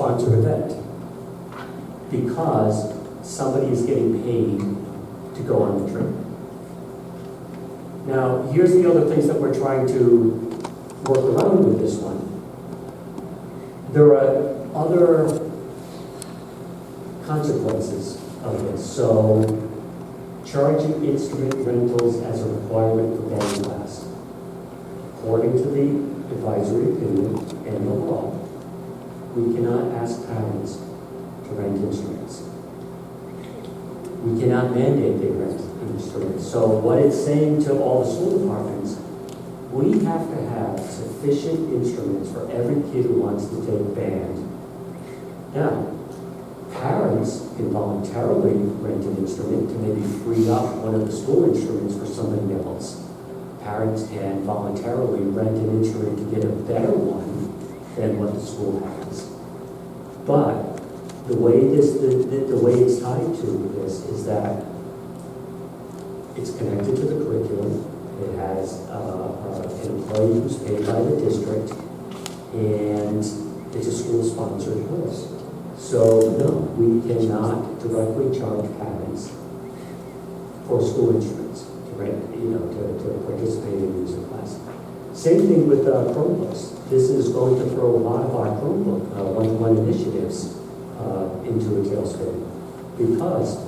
school-sponsored event because somebody is getting paid to go on the trip. Now, here's the other things that we're trying to work around with this one. There are other consequences of this. So, charging instrument rentals as a requirement for band class. According to the advisory opinion and the law, we cannot ask parents to rent instruments. We cannot mandate they rent instruments. So what it's saying to all the school departments, we have to have sufficient instruments for every kid who wants to take band. Now, parents can voluntarily rent an instrument to maybe free up one of the school instruments for somebody else. Parents can voluntarily rent an instrument to get a better one than what the school has. But the way the way it's tied to this is that it's connected to the curriculum. It has an employee who's paid by the district, and it's a school-sponsored course. So no, we cannot directly charge parents for school instruments to rent, to participate in music class. Same thing with Chromebooks. This is going to throw a lot of our Chromebook one-to-one initiatives into a tailspin because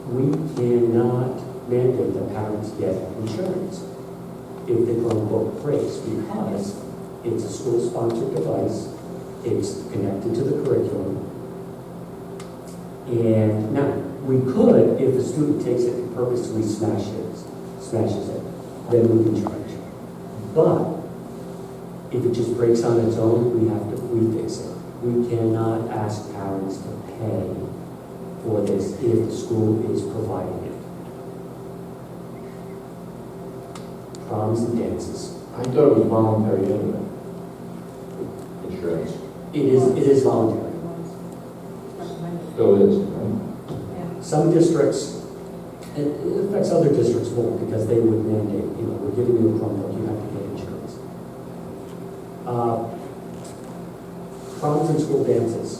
we cannot mandate that parents get insurance if the Chromebook breaks because it's a school-sponsored device, it's connected to the curriculum, and now we could, if a student takes it and purposely smashes it, then we can charge. But if it just breaks on its own, we fix it. We cannot ask parents to pay for this if the school is providing it. Proms and dances. I thought it was voluntary anyway. Insurance. It is voluntary. Still is, right? Some districts, it affects other districts more because they would mandate, we're giving you a Chromebook, you have to get insurance. Proms and school dances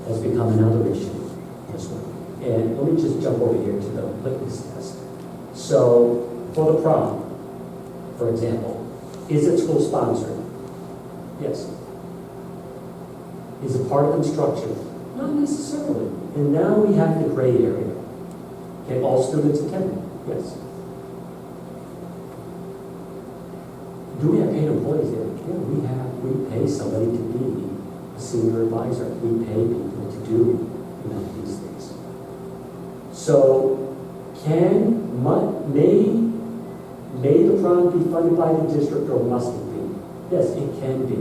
has become another issue this one. And let me just jump over here to the litmus test. So for the prom, for example, is it school sponsored? Yes. Is it part of instruction? Not necessarily. And now we have the gray area. Can all students attend? Yes. Do we have paid employees there? Yeah, we pay somebody to be a senior advisor. We pay people to do these things. So may the prom be funded by the district or must it be? Yes, it can be.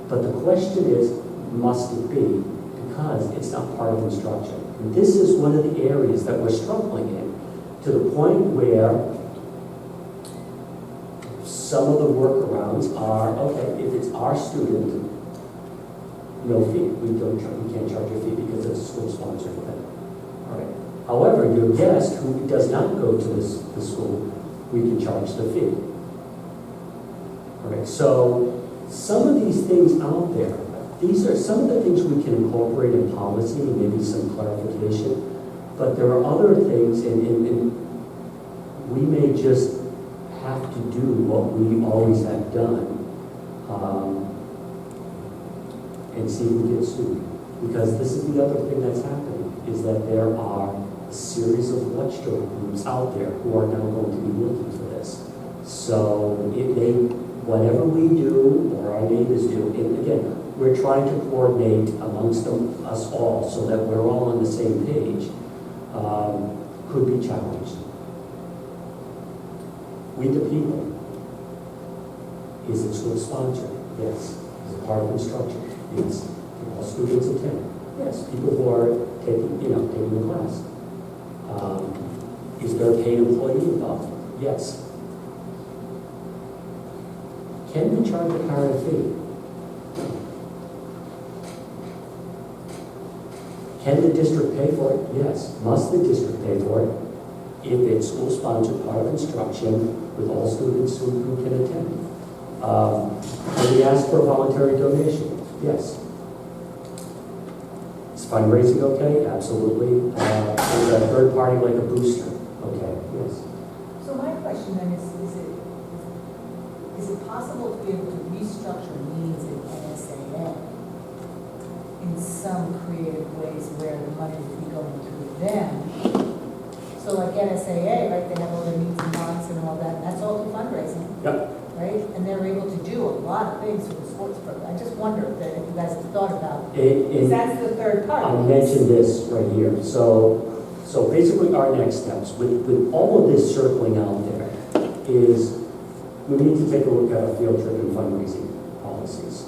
But the question is, must it be? Because it's not part of instruction. And this is one of the areas that we're struggling in, to the point where some of the workarounds are, okay, if it's our student, no fee. We can't charge a fee because it's a school-sponsored event. All right. However, your guest who does not go to the school, we can charge the fee. All right. So some of these things out there, these are some of the things we can incorporate in policy, maybe some clarification, but there are other things, and we may just have to do what we always have done and see if we get sued. Because this is the other thing that's happening, is that there are a series of watchdog groups out there who are now going to be looking for this. So whatever we do or our neighbors do, and again, we're trying to coordinate amongst us all so that we're all on the same page, could be challenged. We the people. Is it school sponsored? Yes. Is it part of instruction? Yes. Do all students attend? Yes. People who are taking the class. Is there a paid employee involved? Yes. Can we charge a parent a fee? Can the district pay for it? Yes. Must the district pay for it? If it's school-sponsored, part of instruction, with all students who can attend. Can we ask for a voluntary donation? Yes. fundraising okay? Absolutely. Is a third party like a booster? Okay, yes. So my question then is it possible to be able to restructure meetings in NSAA in some creative ways where the money would be going through them? So like NSAA, right, they have all their meets and bonds and all that, and that's all through fundraising. Yep. Right? And they're able to do a lot of things for the sports program. I just wonder if you guys have thought about, because that's the third part. I'll mention this right here. So basically our next steps, with all of this circling out there, is we need to take a look at our field trip and fundraising policies.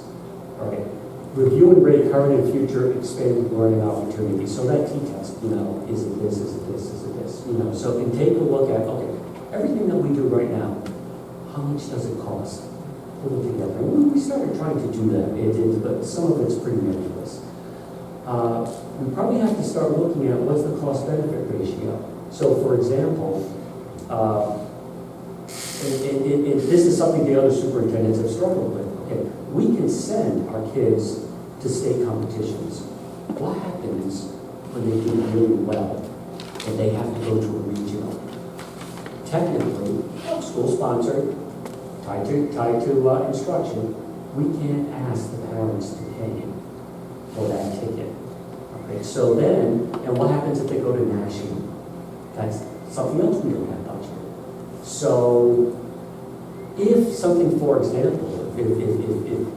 All right. Review and rate current and future expanded learning opportunities. So that T-test, is it this, is it this, is it this? So and take a look at, okay, everything that we do right now, how much does it cost? Pull it together. And we started trying to do that, but some of it's pretty ridiculous. We probably have to start looking at what's the cost-benefit ratio. So, for example, this is something the other superintendents have struggled with. Okay, we can send our kids to state competitions. What happens when they do really well and they have to go to a regional? Technically, school-sponsored, tied to instruction, we can't ask the parents to pay for that ticket. Okay, so then, and what happens if they go to national? That's something else we don't have budgeted. So, if something, for example, if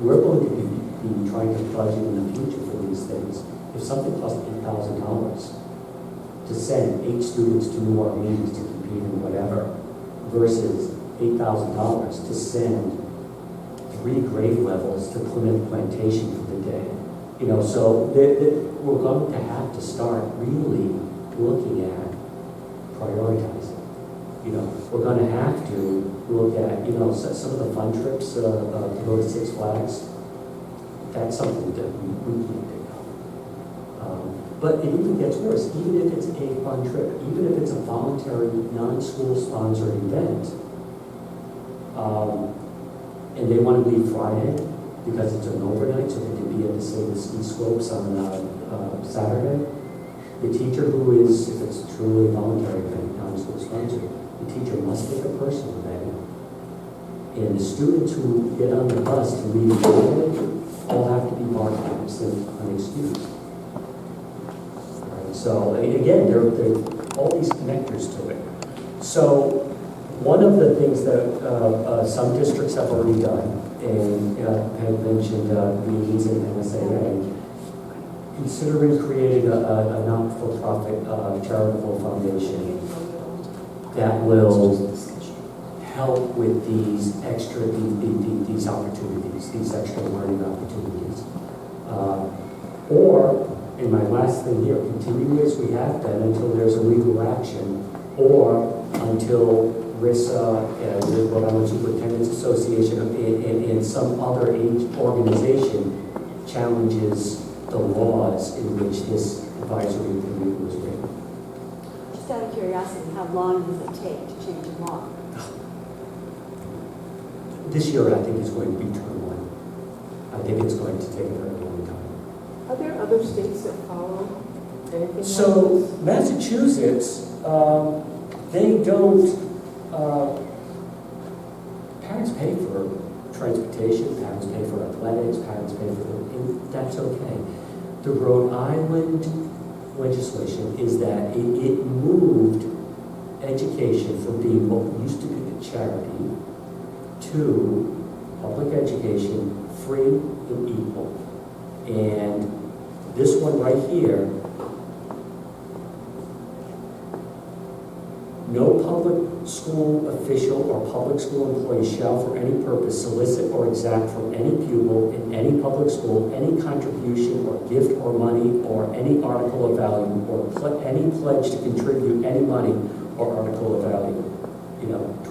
we're going to be trying to budget in the future for these things, if something costs $8,000 to send 8 students to New Orleans to compete in whatever, versus $8,000 to send 3 grade levels to Plymouth Plantation for the day. So we're going to have to start really looking at prioritizing. We're going to have to look at, some of the fun trips to go to Six Flags. That's something that we can't pick up. But it even gets worse, even if it's a fun trip, even if it's a voluntary, non-school sponsored event, and they want to leave Friday because it's an overnight, so they can be at the ski slopes on Saturday. The teacher who is, if it's truly a voluntary event, non-school sponsored, the teacher must take a personal day. And the students who get on the bus to leave Friday all have to be marked absent unexcused. So again, there are all these connectors to it. So one of the things that some districts have already done, and had mentioned meetings in NSAA, considering creating a not-for-profit charitable foundation that will help with these extra, these opportunities, these extra learning opportunities. Or, and my last thing here, continue as we have been until there's a legal action, or until RISA, the Rhode Island Superintendent's Association, and some other organization challenges the laws in which this advisory committee was written. Just out of curiosity, how long does it take to change a law? This year, I think, is going to be term 1. I think it's going to take a very long time. Are there other states that follow anything So, like this? Massachusetts, they don't, parents pay for transportation, parents pay for athletics, parents pay for, and that's okay. The Rhode Island legislation is that it moved education from being what used to be a charity to public education, free and equal. And this one right here, no public school official or public school employee shall for any purpose solicit or exact from any pupil in any public school any contribution or gift or money or any article of value or any pledge to contribute any money or article of value,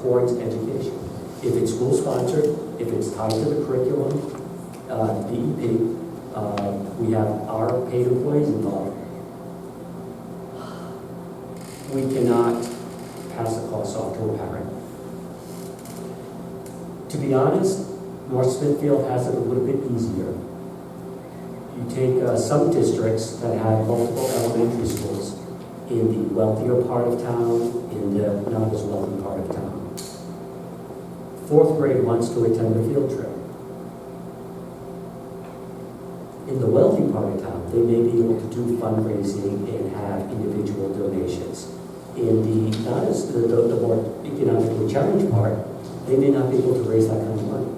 towards education. If it's school sponsored, if it's tied to the curriculum, DEP, we have our paid employees involved. We cannot pass the cost off to a parent. To be honest, North Smithfield has it a little bit easier. You take some districts that have multiple elementary schools in the wealthier part of town, in the not as wealthy part of town. Fourth grade wants to attend a field trip. In the wealthy part of town, they may be able to do fundraising and have individual donations. In the not as the more economically challenged part, they may not be able to raise that kind of money.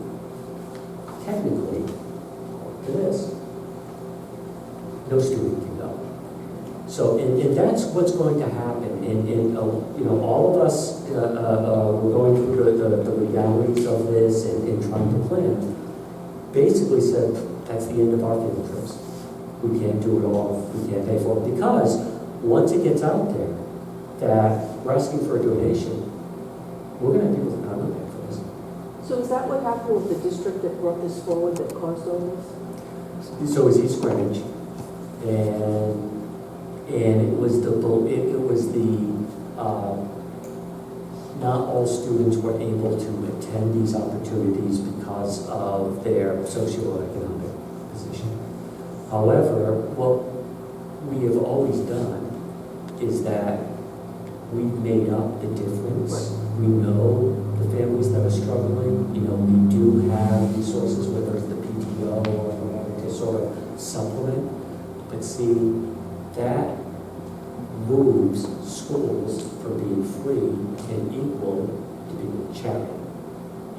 Technically, it is. No student can go. So, and that's what's going to happen. And you know, all of us, we're going through the legalities of this and trying to plan. Basically said, that's the end of our field trips. We can't do it all. We can't pay for it. Because once it gets out there that we're asking for a donation, we're going to have people that are not going to pay for this. So is that what happened with the district that brought this forward that caused all this? So is East Greenwich, and it was not all students were able to attend these opportunities because of their socioeconomic position. However, what we have always done is that we've made up the difference. We know the families that are struggling. You know, we do have resources, whether it's the PTO or whatever, to sort of supplement. But see, that moves schools from being free and equal to being charity.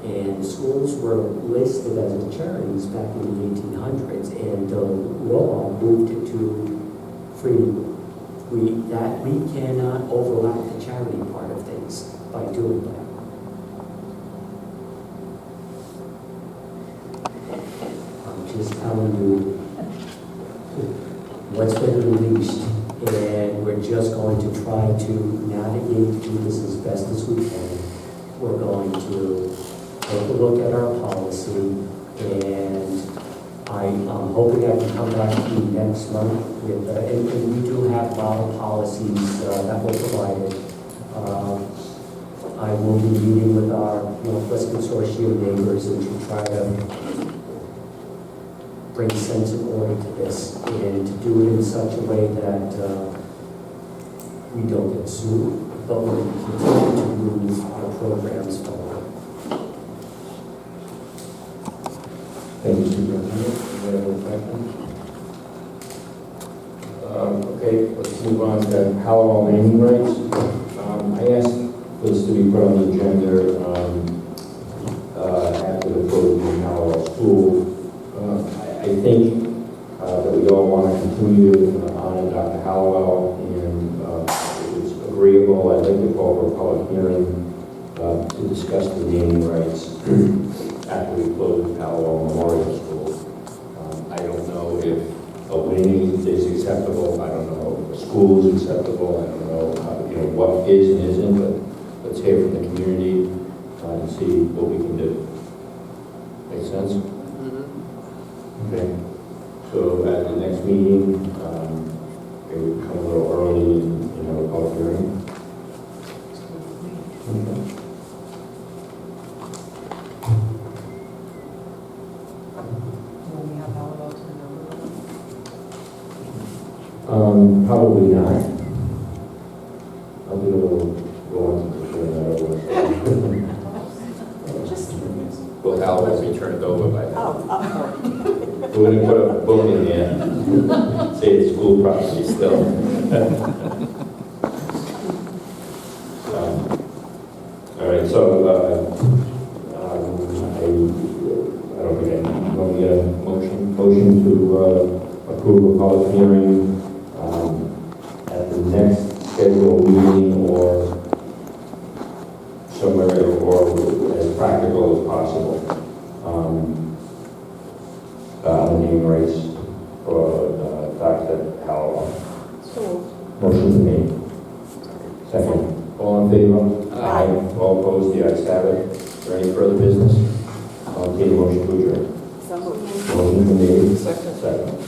And schools were listed as charities back in the 1800s, and the law moved it to free. We cannot overlap the charity part of things by doing that. I'm just telling you what's been released, and we're just going to try to navigate through this as best as we can. We're going to take a look at our policy, and I'm hoping I can come back to you next month with, and we do have model policies that were provided. I will be meeting with our Northwest Consortium neighbors and to try to bring sense and order to this, and to do it in such a way that we don't get sued, but we continue to move our programs forward. Thank you, Superintendent. Any other questions? Okay, let's move on to Halliwell naming rights. I asked for this to be put on the agenda after the closing of Halliwell School. I think that we all want to continue to honor Dr. Halliwell, and if it's agreeable, I'd like to call for a public hearing to discuss the naming rights after we close Halliwell Memorial School. I don't know if a wing is acceptable. I don't know if a school is acceptable. I don't know what is and isn't, but let's hear from the community and see what we can do. Make sense? Okay. So at the next meeting, maybe we come a little early and have a public hearing. Okay. Will we have Halliwell to Probably not. I'll do a little go on to turn that over. Well, Halliwell will be turned over by now. We're going to put a book in there, say it's school property still. All right, so I don't think I'm going to get a motion to approve a public hearing at the next scheduled meeting or somewhere, or as practical as possible. Naming rights for Dr. Halliwell. So, Motion made. Second. All in favor? Aye. All opposed? The ayes have it. Is there any further business? I'll take a motion to adjourn. so moved. Motion made. Second. Second.